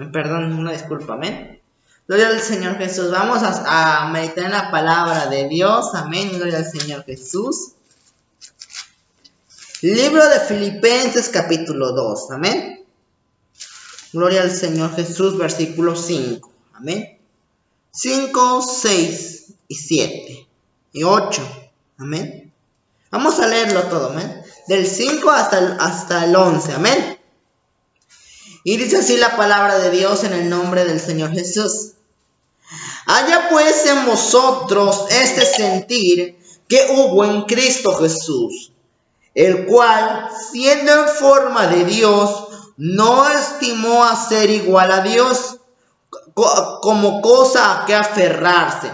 Perdón, una disculpa, amén. Gloria al Señor Jesús. Vamos a meditar en la palabra de Dios, amén. Gloria al Señor Jesús. Libro de Filipenses capítulo 2, amén. Gloria al Señor Jesús, versículo 5, amén. 5, 6 y 7 y 8, amén. Vamos a leerlo todo, amén. Del 5 hasta el 11, amén. Y dice así la palabra de Dios en el nombre del Señor Jesús. Haya pues en vosotros este sentir que hubo en Cristo Jesús, el cual, siendo en forma de Dios, no estimó a ser igual a Dios como cosa a que aferrarse,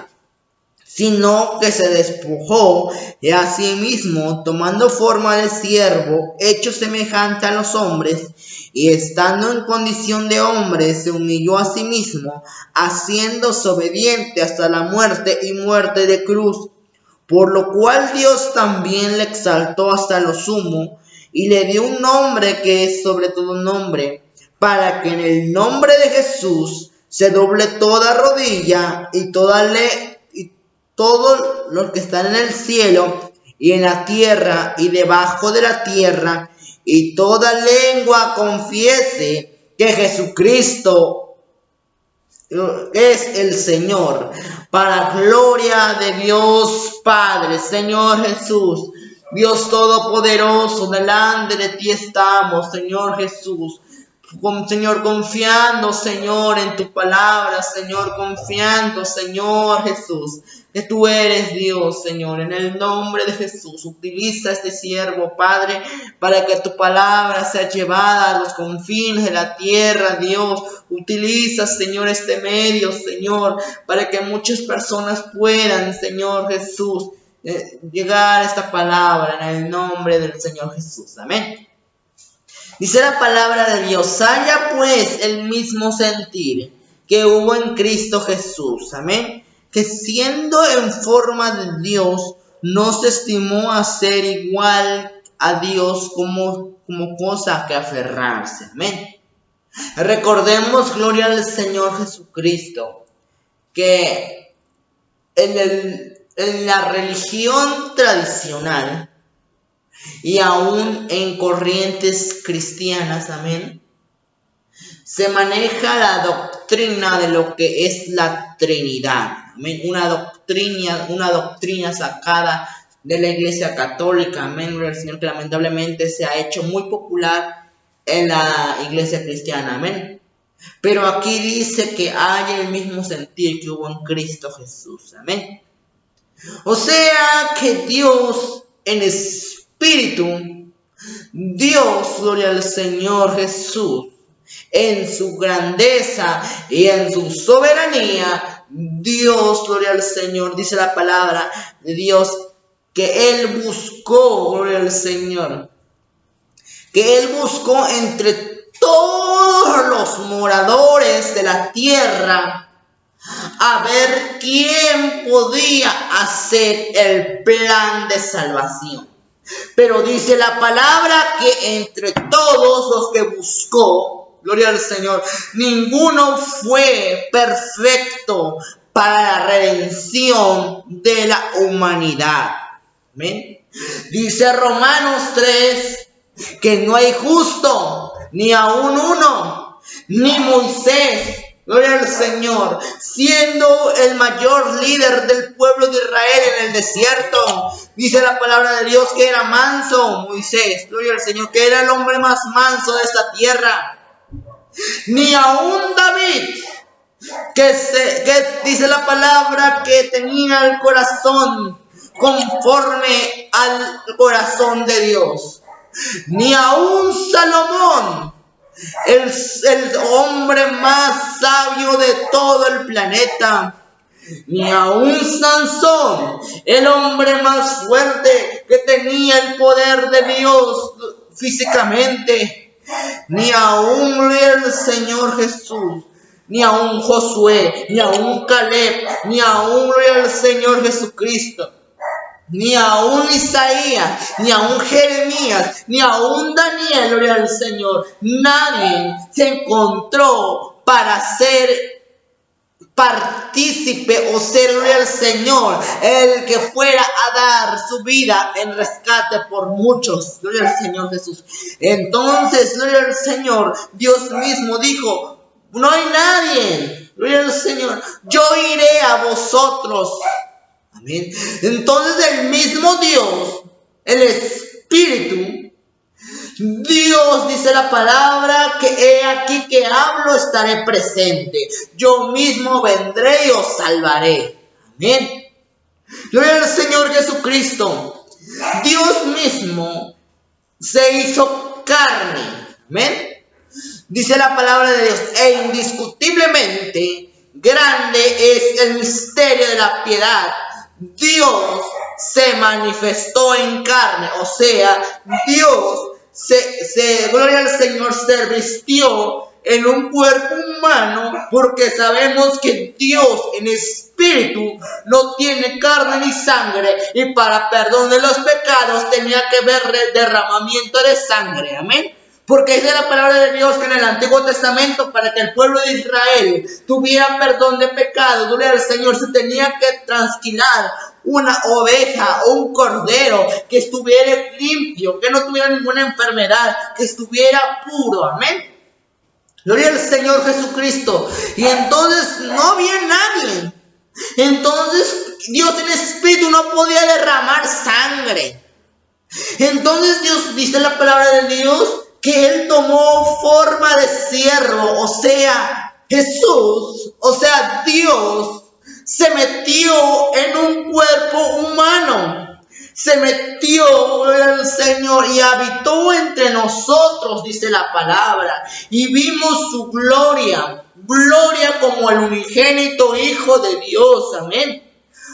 sino que se despojó de a sí mismo, tomando forma de siervo, hecho semejante a los hombres, y estando en condición de hombre, se humilló a sí mismo, haciéndose obediente hasta la muerte y muerte de cruz, por lo cual Dios también le exaltó hasta lo sumo, y le dio un nombre que es sobre todo nombre, para que en el nombre de Jesús se doble toda rodilla y todos los que están en el cielo y en la tierra y debajo de la tierra, y toda lengua confiese que Jesucristo es el Señor, para gloria de Dios Padre. Señor Jesús, Dios Todopoderoso, delante de ti estamos, Señor Jesús. Señor, confiando, Señor, en tu palabra, Señor, confiando, Señor Jesús, que tú eres Dios, Señor. En el nombre de Jesús, utiliza este siervo, Padre, para que tu palabra sea llevada a los confines de la tierra, Dios. Utiliza, Señor, este medio, Señor, para que muchas personas puedan, Señor Jesús, llegar a esta palabra en el nombre del Señor Jesús. Amén. Dice la palabra de Dios, haya pues el mismo sentir que hubo en Cristo Jesús, amén, que siendo en forma de Dios, no se estimó a ser igual a Dios como cosa que aferrarse, amén. Recordemos, gloria al Señor Jesucristo, que en la religión tradicional, y aún en corrientes cristianas, amén, se maneja la doctrina de lo que es la Trinidad, amén, una doctrina sacada de la Iglesia Católica, amén, el Señor, que lamentablemente se ha hecho muy popular en la Iglesia cristiana, amén. Pero aquí dice que hay el mismo sentir que hubo en Cristo Jesús, amén. O sea que Dios en Espíritu, Dios, gloria al Señor Jesús, en su grandeza y en su soberanía, Dios, gloria al Señor, dice la palabra de Dios, que Él buscó, gloria al Señor, que Él buscó entre todos los moradores de la tierra a ver quién podía hacer el plan de salvación. Pero dice la palabra que entre todos los que buscó, gloria al Señor, ninguno fue perfecto para la redención de la humanidad. ¿Amén? Dice Romanos 3 que no hay justo, ni aun uno, ni Moisés, gloria al Señor, siendo el mayor líder del pueblo de Israel en el desierto. Dice la palabra de Dios que era manso Moisés, gloria al Señor, que era el hombre más manso de esta tierra. Ni aún David, que dice la palabra que tenía el corazón conforme al corazón de Dios. Ni aún Salomón, el hombre más sabio de todo el planeta, ni aún Sansón, el hombre más fuerte que tenía el poder de Dios físicamente, ni aún el Señor Jesús, ni aún Josué, ni aún Caleb, ni aún el Señor Jesucristo, ni aún Isaías, ni aún Jeremías, ni aún Daniel, gloria al Señor, nadie se encontró para ser partícipe o ser gloria al Señor, el que fuera a dar su vida en rescate por muchos, gloria al Señor Jesús. Entonces, gloria al Señor, Dios mismo dijo, no hay nadie, gloria al Señor, yo iré a vosotros. Amén. Entonces el mismo Dios, el Espíritu, Dios dice la palabra que he aquí que hablo, estaré presente. Yo mismo vendré y os salvaré. Amén. Gloria al Señor Jesucristo. Dios mismo se hizo carne. Amén. Dice la palabra de Dios, e indiscutiblemente grande es el misterio de la piedad. Dios se manifestó en carne, o sea, Dios gloria al Señor, se vistió en un cuerpo humano, porque sabemos que Dios en espíritu no tiene carne ni sangre, y para perdón de los pecados tenía que haber derramamiento de sangre. Amén. Porque dice la palabra de Dios que en el Antiguo Testamento, para que el pueblo de Israel tuviera perdón de pecados, gloria al Señor, se tenía que trasquilar una oveja o un cordero que estuviera limpio, que no tuviera ninguna enfermedad, que estuviera puro. Amén. Gloria al Señor Jesucristo. Y entonces no había nadie. Entonces Dios en espíritu no podía derramar sangre. Entonces Dios, dice la palabra de Dios, que Él tomó forma de siervo, o sea, Jesús, o sea, Dios, se metió en un cuerpo humano, se metió el Señor y habitó entre nosotros, dice la palabra, y vimos su gloria, gloria como el unigénito Hijo de Dios. Amén.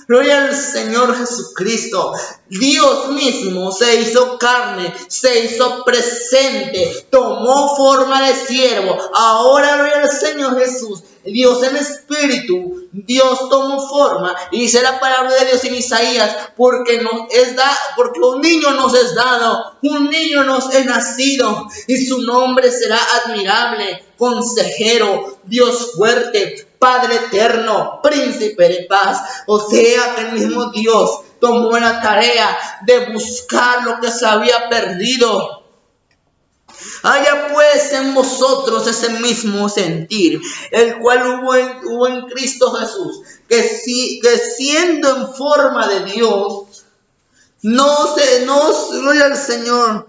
Gloria al Señor Jesucristo. Dios mismo se hizo carne, se hizo presente, tomó forma de siervo. Ahora, gloria al Señor Jesús, Dios en espíritu, Dios tomó forma. Y dice la palabra de Dios en Isaías, porque un niño nos es dado, un niño nos es nacido, y su nombre será admirable, consejero, Dios fuerte, Padre eterno, príncipe de paz. O sea que el mismo Dios tomó la tarea de buscar lo que se había perdido. Haya pues en vosotros ese mismo sentir, el cual hubo en Cristo Jesús, que siendo en forma de Dios, gloria al Señor,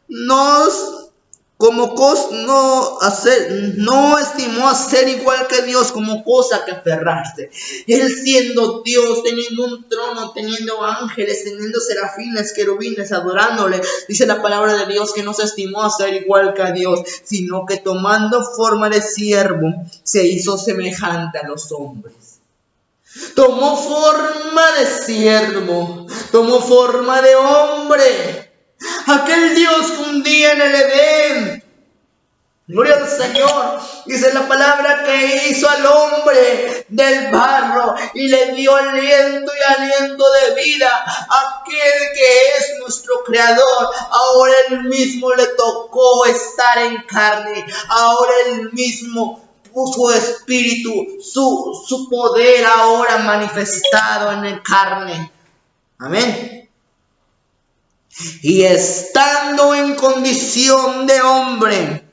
no estimó a ser igual que Dios como cosa que aferrarse. Él siendo Dios, teniendo un trono, teniendo ángeles, teniendo serafines, querubines, adorándole, dice la palabra de Dios que no se estimó a ser igual que a Dios, sino que tomando forma de siervo, se hizo semejante a los hombres. Tomó forma de siervo, tomó forma de hombre. Aquel Dios que un día en el Edén, gloria al Señor, dice la palabra que hizo al hombre del barro y le dio aliento y aliento de vida. Aquel que es nuestro creador, ahora él mismo le tocó estar en carne, ahora él mismo su espíritu, su poder ahora manifestado en la carne. Amén. Y estando en condición de hombre,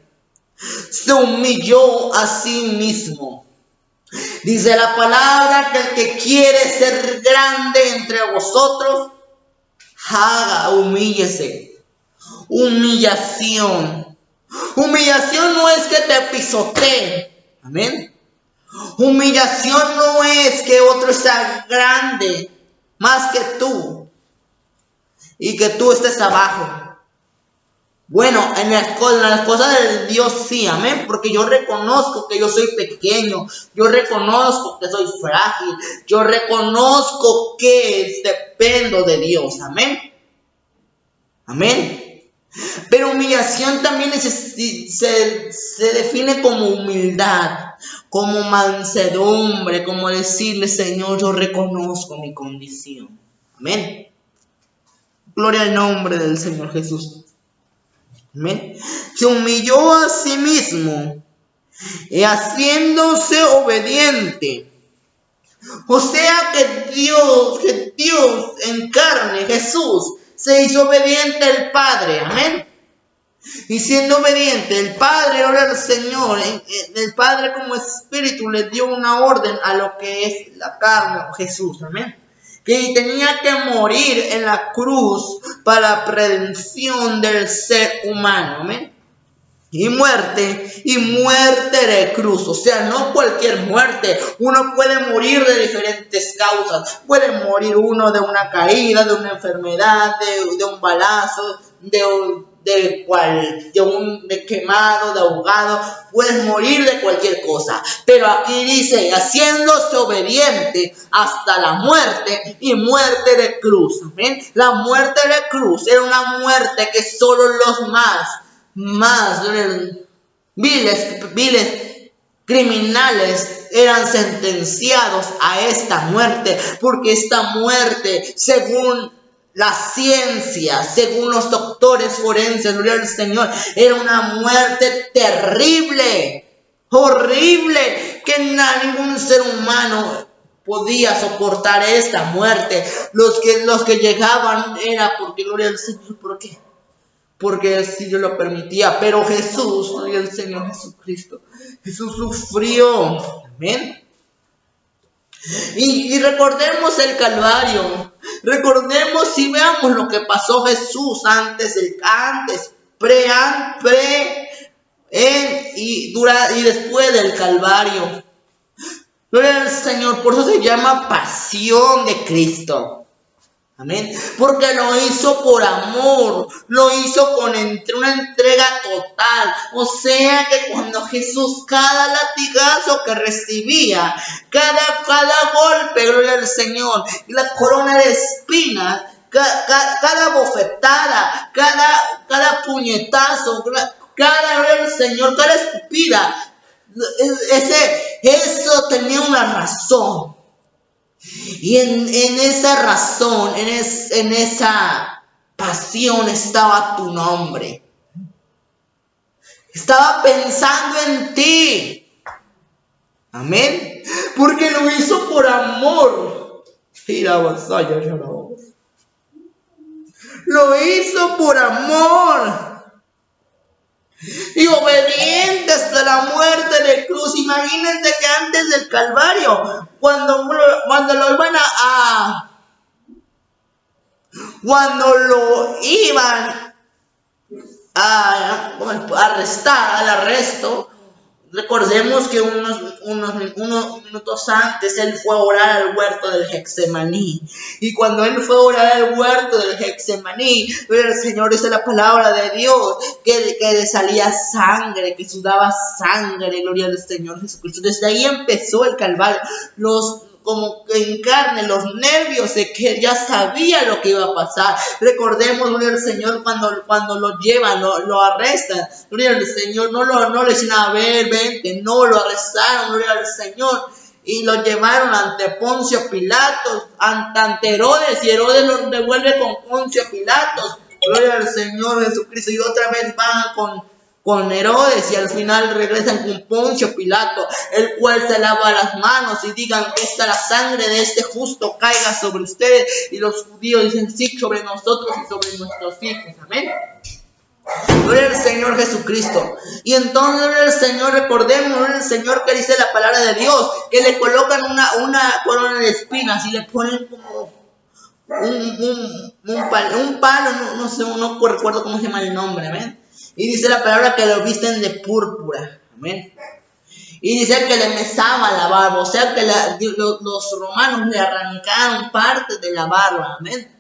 se humilló a sí mismo. Dice la palabra que el que quiere ser grande entre vosotros, humíllese. Humillación. Humillación no es que te pisoteen. Amén. Humillación no es que otro sea grande más que tú y que tú estés abajo. Bueno, en las cosas de Dios sí, amén, porque yo reconozco que yo soy pequeño, yo reconozco que soy frágil, yo reconozco que dependo de Dios, amén. Amén. Pero humillación también se define como humildad, como mansedumbre, como decirle, Señor, yo reconozco mi condición. Amén. Gloria al nombre del Señor Jesús. Amén. Se humilló a sí mismo y haciéndose obediente. O sea que Dios en carne, Jesús, se hizo obediente al Padre, amén. Y siendo obediente, el Padre, ahora el Señor, el Padre como Espíritu le dio una orden a lo que es la carne, Jesús, amén. Que tenía que morir en la cruz para la redención del ser humano, amén. Y muerte de cruz, o sea, no cualquier muerte. Uno puede morir de diferentes causas. Puede morir uno de una caída, de una enfermedad, de un balazo, de quemado, de ahogado. Puedes morir de cualquier cosa. Pero aquí dice, haciéndose obediente hasta la muerte y muerte de cruz. ¿Amén? La muerte de cruz era una muerte que solo los más viles criminales eran sentenciados a esta muerte, porque esta muerte, según la ciencia, según los doctores forenses, gloria al Señor, era una muerte terrible, horrible, que ningún ser humano podía soportar esta muerte. Los que llegaban era porque, gloria al Señor, ¿por qué? Porque así Dios lo permitía. Pero Jesús, gloria al Señor Jesucristo, Jesús sufrió, amén. Y recordemos el Calvario, recordemos y veamos lo que pasó Jesús y después del Calvario. Gloria al Señor, por eso se llama pasión de Cristo. Amén. Porque lo hizo por amor, lo hizo con una entrega total. O sea que cuando Jesús, cada latigazo que recibía, cada golpe, gloria al Señor, y la corona de espinas, cada bofetada, cada puñetazo, gloria al Señor, cada escupida, eso tenía una razón. Y en esa razón, en esa pasión estaba tu nombre. Estaba pensando en ti. Amén. Porque lo hizo por amor. Lo hizo por amor. Y obediente hasta la muerte de cruz. Imagínense que antes del Calvario, cuando lo iban a arrestar, al arresto, recordemos que unos minutos antes él fue a orar al huerto del Getsemaní. Y cuando él fue a orar al huerto del Getsemaní, el Señor dice la palabra de Dios que le salía sangre, que sudaba sangre, gloria al Señor Jesucristo. Desde ahí empezó el Calvario. Como que en carne, los nervios de que ya sabía lo que iba a pasar. Recordemos, gloria al Señor, cuando lo llevan, lo arrestan, gloria al Señor, no le dicen, a ver, vente, no, lo arrestaron, gloria al Señor, y lo llevaron ante Poncio Pilatos, ante Herodes, y Herodes lo devuelve con Poncio Pilatos, gloria al Señor Jesucristo, y otra vez van con Herodes, y al final regresan con Poncio Pilato, el cual se lava las manos y digan que esta la sangre de este justo caiga sobre ustedes. Y los judíos dicen, sí, sobre nosotros y sobre nuestros hijos. Amén. Gloria al Señor Jesucristo. Y entonces, gloria al Señor, recordemos, gloria al Señor, que dice la palabra de Dios, que le colocan una corona de espinas y le ponen como un palo, no sé, no recuerdo cómo se llama el nombre, amén. Y dice la palabra que lo visten de púrpura. Amén. Y dice que le mesaban la barba. O sea que los romanos le arrancaron parte de la barba. Amén.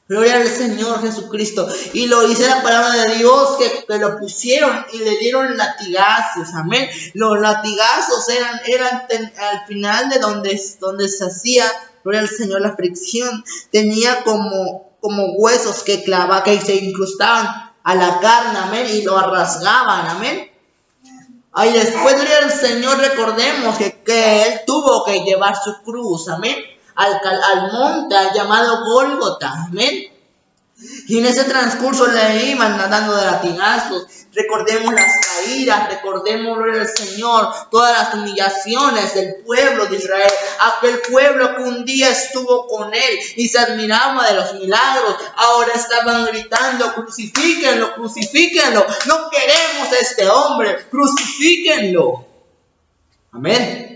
Gloria al Señor Jesucristo. Y lo dice la palabra de Dios que lo pusieron y le dieron latigazos. Amén. Los latigazos eran al final de donde se hacía, gloria al Señor, la fricción. Tenía como huesos que se incrustaban a la carne, amén, y lo rasgaban, amén. Y después, gloria al Señor, recordemos que él tuvo que llevar su cruz, amén, al monte llamado Gólgota, amén. Y en ese transcurso le iban dando de latigazos, Recordemos las caídas, recordemos, gloria al Señor, todas las humillaciones del pueblo de Israel. Aquel pueblo que un día estuvo con Él y se admiraba de los milagros. Ahora estaban gritando: crucifíquenlo, crucifíquenlo. No queremos a este hombre, crucifíquenlo. Amén.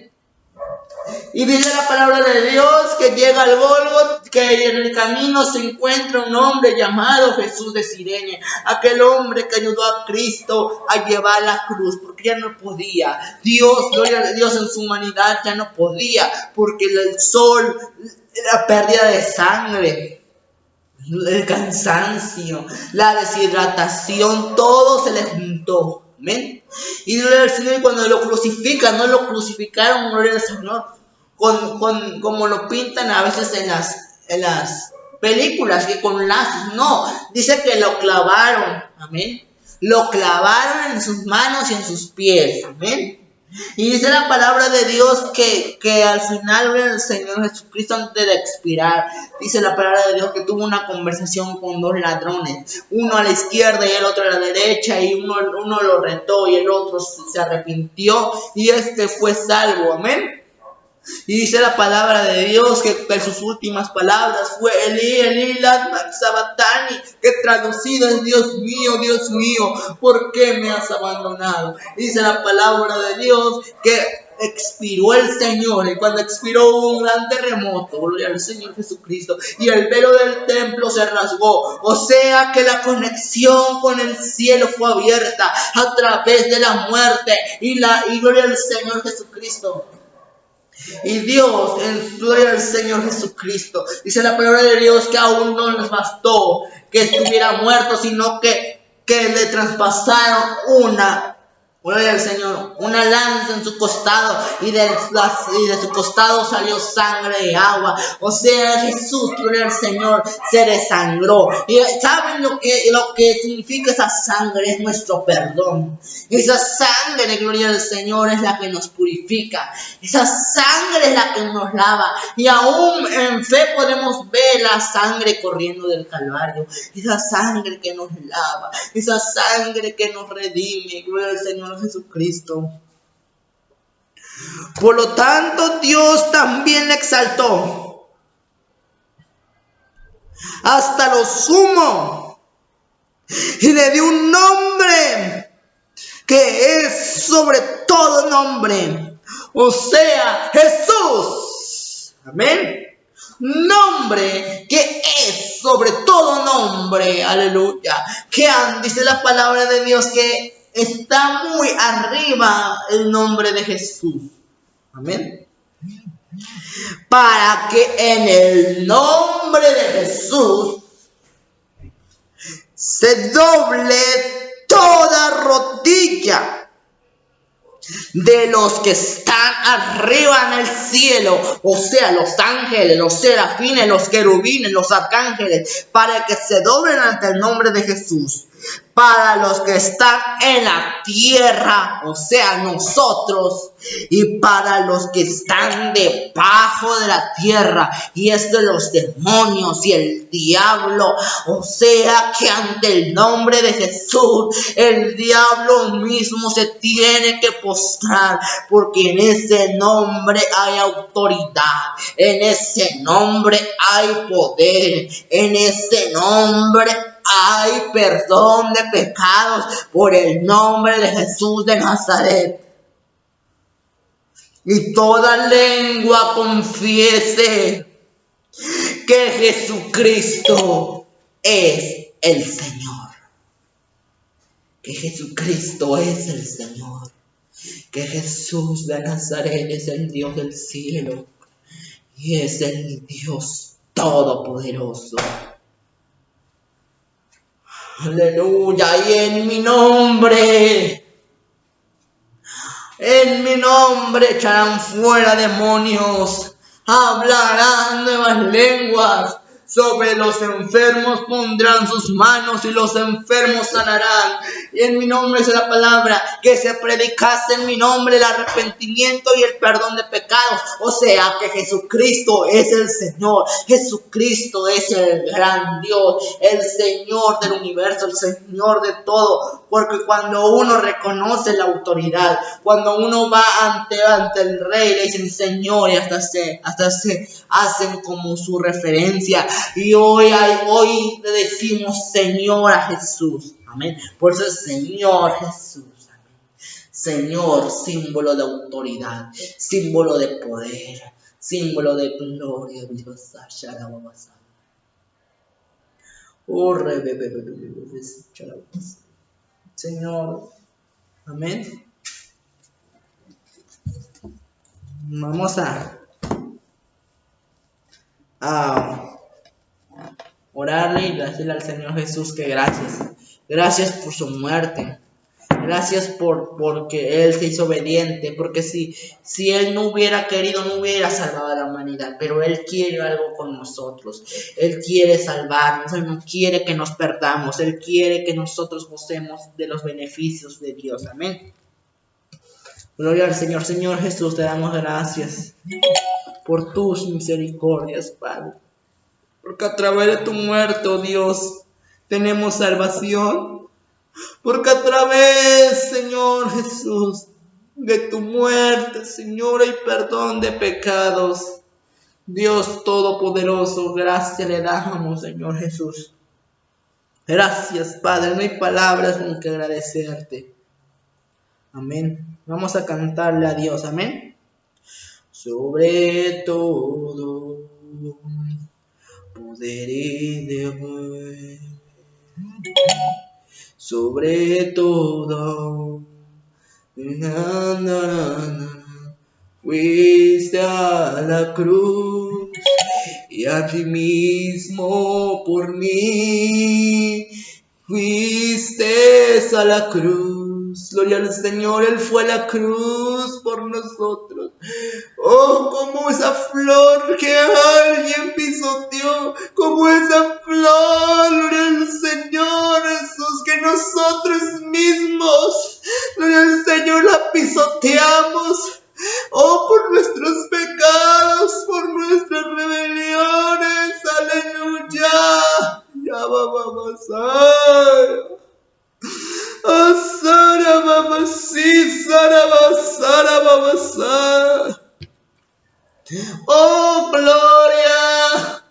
Y dice la palabra de Dios que llega al Gólgota, que en el camino se encuentra un hombre llamado Jesús de Cirene. Aquel hombre que ayudó a Cristo a llevar la cruz, porque ya no podía. Dios, gloria a Dios, en su humanidad ya no podía, porque el sol, la pérdida de sangre, el cansancio, la deshidratación, todo se le juntó. Amén. Y gloria al Señor, cuando lo crucifican, no lo crucificaron, gloria al Señor, como lo pintan a veces en las películas, que con lazos. No, dice que lo clavaron. Amén. Lo clavaron en sus manos y en sus pies. Amén. Y dice la palabra de Dios que al final el Señor Jesucristo, antes de expirar, dice la palabra de Dios que tuvo una conversación con dos ladrones, uno a la izquierda y el otro a la derecha, y uno lo retó y el otro se arrepintió y fue salvo. Amén. Y dice la palabra de Dios que sus últimas palabras fue: Elí, Elí, lama sabachthani, que traducido es: Dios mío, ¿por qué me has abandonado? Dice la palabra de Dios que expiró el Señor, y cuando expiró hubo un gran terremoto, gloria al Señor Jesucristo, y el velo del templo se rasgó. O sea que la conexión con el cielo fue abierta a través de la muerte y gloria al Señor Jesucristo. Y Dios, en gloria al Señor Jesucristo, dice la palabra de Dios que aún no les bastó que estuviera muerto, sino que le traspasaron gloria al Señor, una lanza en su costado, y de su costado salió sangre y agua. O sea, Jesús, gloria al Señor, se desangró. Y ¿saben lo que significa esa sangre? Es nuestro perdón. Esa sangre, gloria al Señor, es la que nos purifica. Esa sangre es la que nos lava. Y aún en fe podemos ver la sangre corriendo del Calvario. Esa sangre que nos lava. Esa sangre que nos redime. Gloria al Señor Jesucristo. Por lo tanto, Dios también le exaltó hasta lo sumo y le dio un nombre que es sobre todo nombre, o sea, Jesús. Amén. Nombre que es sobre todo nombre. Aleluya. Que dice la palabra de Dios que está muy arriba el nombre de Jesús. Amén. Para que en el nombre de Jesús se doble toda rodilla de los que están arriba en el cielo, o sea, los ángeles, los serafines, los querubines, los arcángeles, para que se doblen ante el nombre de Jesús. Para los que están en la tierra, o sea, nosotros, y para los que están debajo de la tierra, y es de los demonios y el diablo. O sea que ante el nombre de Jesús, el diablo mismo se tiene que postrar, porque en ese nombre hay autoridad, en ese nombre hay poder, en ese nombre hay perdón de pecados por el nombre de Jesús de Nazaret. Y toda lengua confiese que Jesucristo es el Señor. Que Jesucristo es el Señor. Que Jesús de Nazaret es el Dios del cielo y es el Dios todopoderoso. Aleluya. Y en mi nombre echarán fuera demonios, hablarán nuevas lenguas, Sobre los enfermos pondrán sus manos y los enfermos sanarán. Y en mi nombre es la palabra, que se predicase en mi nombre el arrepentimiento y el perdón de pecados. O sea que Jesucristo es el Señor. Jesucristo es el gran Dios, el Señor del universo, el Señor de todo. Porque cuando uno reconoce la autoridad, cuando uno va ante el rey, le dicen Señor, y hasta se hacen como su referencia. Y hoy le decimos Señor a Jesús. Amén. Por eso es Señor Jesús. Amén. Señor, símbolo de autoridad, símbolo de poder, símbolo de gloria. Señor. Amén. Vamos a orarle y decirle al Señor Jesús que gracias por su muerte, gracias porque Él se hizo obediente, porque si Él no hubiera querido, no hubiera salvado a la humanidad, pero Él quiere algo con nosotros, Él quiere salvarnos, Él no quiere que nos perdamos, Él quiere que nosotros gocemos de los beneficios de Dios. Amén. Gloria al Señor. Señor Jesús, te damos gracias por tus misericordias, Padre. Porque a través de tu muerte, oh Dios, tenemos salvación. Porque a través, Señor Jesús, de tu muerte, Señor, hay perdón de pecados. Dios Todopoderoso, gracias le damos, Señor Jesús. Gracias, Padre. No hay palabras ni que agradecerte. Amén. Vamos a cantarle a Dios. Amén. Sobre todo poder y deber, sobre todo fuiste a la cruz y a ti mismo por mí fuiste a la cruz. Gloria al Señor, Él fue a la cruz por nosotros. Oh, como esa flor que alguien pisoteó, como esa flor, gloria al Señor Jesús, que nosotros mismos, gloria al Señor, la pisoteamos. Oh, por nuestros pecados, por nuestras rebeliones, aleluya. Ya vamos a oh gloria,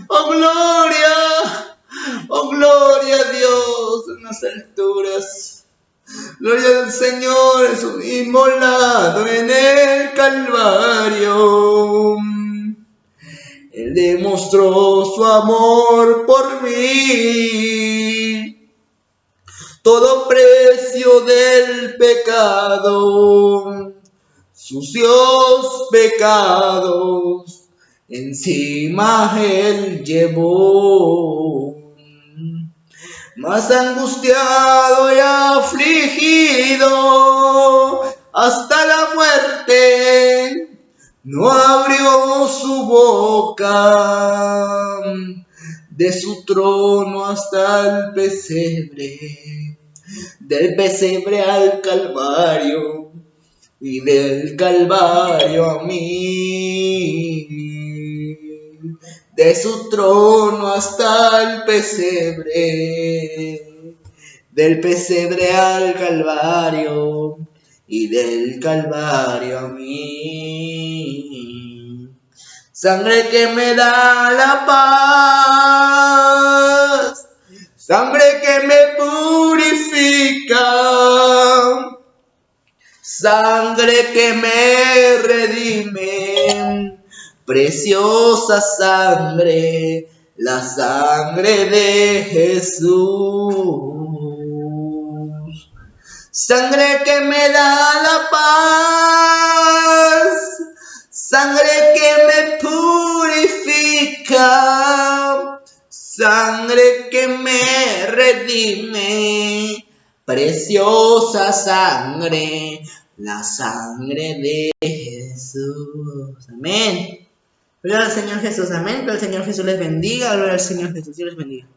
oh gloria, oh gloria a Dios en las alturas. Gloria al Señor, es un inmolado en el Calvario. Él demostró su amor por mí. Todo precio del pecado, sucios pecados, encima Él llevó. Más angustiado y afligido hasta la muerte, no abrió su boca. De su trono hasta el pesebre, del pesebre al Calvario, y del Calvario a mí. De su trono hasta el pesebre, del pesebre al Calvario, y del Calvario a mí. Sangre que me da la paz, sangre que me purifica, sangre que me redime, preciosa sangre, la sangre de Jesús. Sangre que me da la paz, sangre que me purifica, sangre que me redime, preciosa sangre, la sangre de Jesús. Amén. Gloria al Señor Jesús, amén. Que el Señor Jesús les bendiga. Gloria al Señor Jesús, Dios les bendiga.